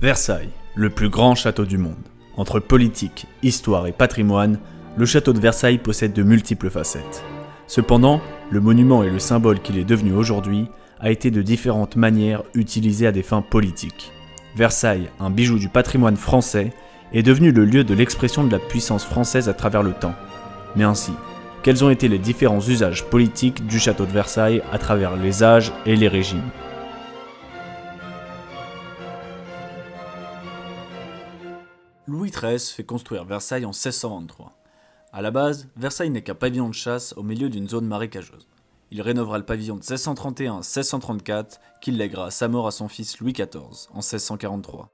Versailles, le plus grand château du monde. Entre politique, histoire et patrimoine, le château de Versailles possède de multiples facettes. Cependant, le monument et le symbole qu'il est devenu aujourd'hui a été de différentes manières utilisé à des fins politiques. Versailles, un bijou du patrimoine français, est devenu le lieu de l'expression de la puissance française à travers le temps. Mais ainsi, quels ont été les différents usages politiques du château de Versailles à travers les âges et les régimes ? Louis XIII fait construire Versailles en 1623. À la base, Versailles n'est qu'un pavillon de chasse au milieu d'une zone marécageuse. Il rénovera le pavillon de 1631 à 1634 qu'il lèguera à sa mort à son fils Louis XIV en 1643.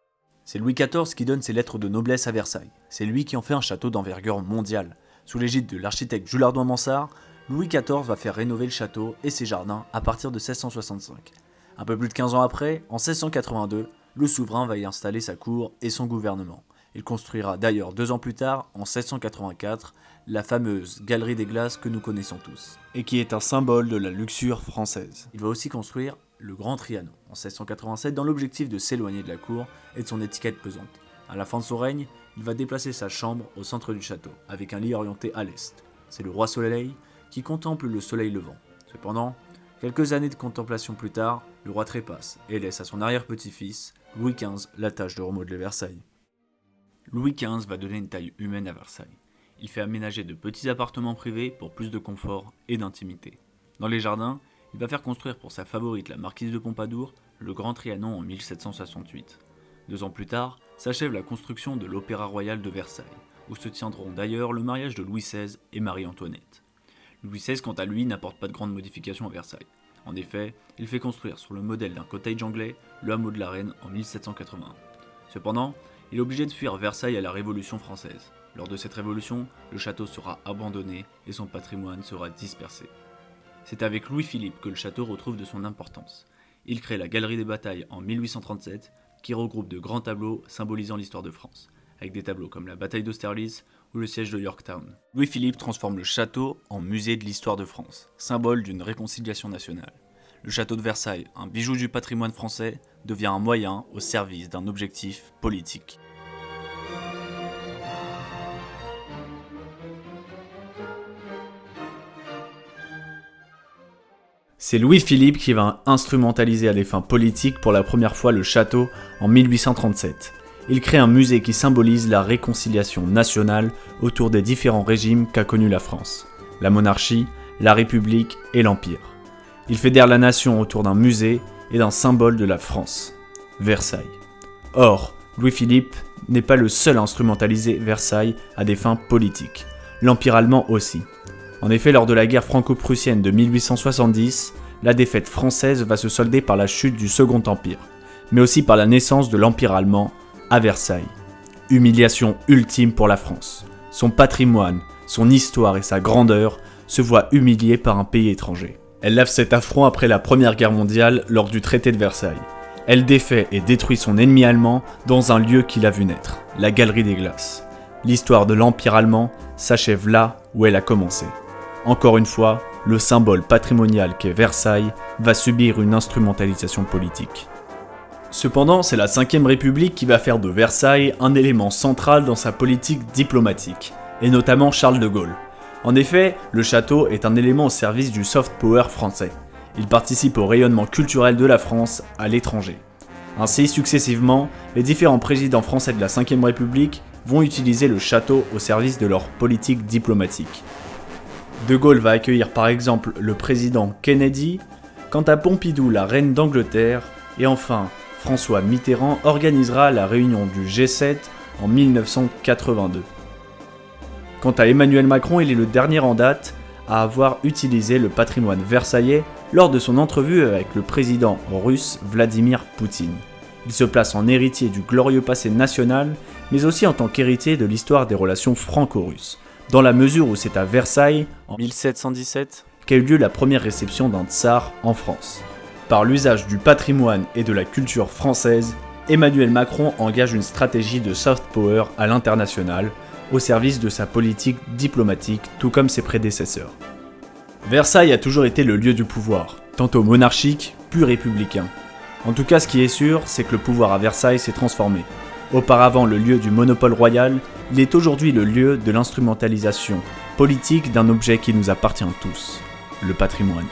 C'est Louis XIV qui donne ses lettres de noblesse à Versailles. C'est lui qui en fait un château d'envergure mondiale. Sous l'égide de l'architecte Jules Hardouin-Mansart, Louis XIV va faire rénover le château et ses jardins à partir de 1665. Un peu plus de 15 ans après, en 1682, le souverain va y installer sa cour et son gouvernement. Il construira d'ailleurs 2 ans plus tard, en 1684, la fameuse Galerie des Glaces que nous connaissons tous, et qui est un symbole de la luxure française. Il va aussi construire le Grand Trianon, en 1687, dans l'objectif de s'éloigner de la cour et de son étiquette pesante. À la fin de son règne, il va déplacer sa chambre au centre du château, avec un lit orienté à l'est. C'est le roi Soleil qui contemple le soleil levant. Cependant, quelques années de contemplation plus tard, le roi trépasse et laisse à son arrière-petit-fils, Louis XV, la tâche de remodeler Versailles. Louis XV va donner une taille humaine à Versailles. Il fait aménager de petits appartements privés pour plus de confort et d'intimité. Dans les jardins, il va faire construire pour sa favorite, la marquise de Pompadour, le Grand Trianon en 1768. 2 ans plus tard, s'achève la construction de l'Opéra Royal de Versailles, où se tiendront d'ailleurs le mariage de Louis XVI et Marie-Antoinette. Louis XVI, quant à lui, n'apporte pas de grandes modifications à Versailles. En effet, il fait construire sur le modèle d'un cottage anglais le hameau de la Reine en 1781. Cependant, il est obligé de fuir Versailles à la Révolution française. Lors de cette révolution, le château sera abandonné et son patrimoine sera dispersé. C'est avec Louis-Philippe que le château retrouve de son importance. Il crée la Galerie des Batailles en 1837, qui regroupe de grands tableaux symbolisant l'histoire de France, avec des tableaux comme la bataille d'Austerlitz ou le siège de Yorktown. Louis-Philippe transforme le château en musée de l'histoire de France, symbole d'une réconciliation nationale. Le château de Versailles, un bijou du patrimoine français, devient un moyen au service d'un objectif politique. C'est Louis-Philippe qui va instrumentaliser à des fins politiques pour la première fois le château en 1837. Il crée un musée qui symbolise la réconciliation nationale autour des différents régimes qu'a connus la France, la monarchie, la République et l'Empire. Il fédère la nation autour d'un musée et d'un symbole de la France, Versailles. Or, Louis-Philippe n'est pas le seul à instrumentaliser Versailles à des fins politiques. L'Empire allemand aussi. En effet, lors de la guerre franco-prussienne de 1870, la défaite française va se solder par la chute du Second Empire, mais aussi par la naissance de l'Empire allemand à Versailles. Humiliation ultime pour la France. Son patrimoine, son histoire et sa grandeur se voient humiliés par un pays étranger. Elle lave cet affront après la Première Guerre mondiale lors du traité de Versailles. Elle défait et détruit son ennemi allemand dans un lieu qu'il a vu naître, la Galerie des Glaces. L'histoire de l'Empire allemand s'achève là où elle a commencé. Encore une fois, le symbole patrimonial qu'est Versailles va subir une instrumentalisation politique. Cependant, c'est la Ve République qui va faire de Versailles un élément central dans sa politique diplomatique, et notamment Charles de Gaulle. En effet, le château est un élément au service du soft power français. Il participe au rayonnement culturel de la France à l'étranger. Ainsi, successivement, les différents présidents français de la Ve République vont utiliser le château au service de leur politique diplomatique. De Gaulle va accueillir par exemple le président Kennedy, quant à Pompidou la reine d'Angleterre, et enfin François Mitterrand organisera la réunion du G7 en 1982. Quant à Emmanuel Macron, il est le dernier en date à avoir utilisé le patrimoine versaillais lors de son entrevue avec le président russe Vladimir Poutine. Il se place en héritier du glorieux passé national, mais aussi en tant qu'héritier de l'histoire des relations franco-russes, dans la mesure où c'est à Versailles, en 1717, qu'a eu lieu la première réception d'un tsar en France. Par l'usage du patrimoine et de la culture française, Emmanuel Macron engage une stratégie de soft power à l'international, au service de sa politique diplomatique, tout comme ses prédécesseurs. Versailles a toujours été le lieu du pouvoir, tantôt monarchique, puis républicain. En tout cas, ce qui est sûr, c'est que le pouvoir à Versailles s'est transformé. Auparavant le lieu du monopole royal, il est aujourd'hui le lieu de l'instrumentalisation politique d'un objet qui nous appartient tous, le patrimoine.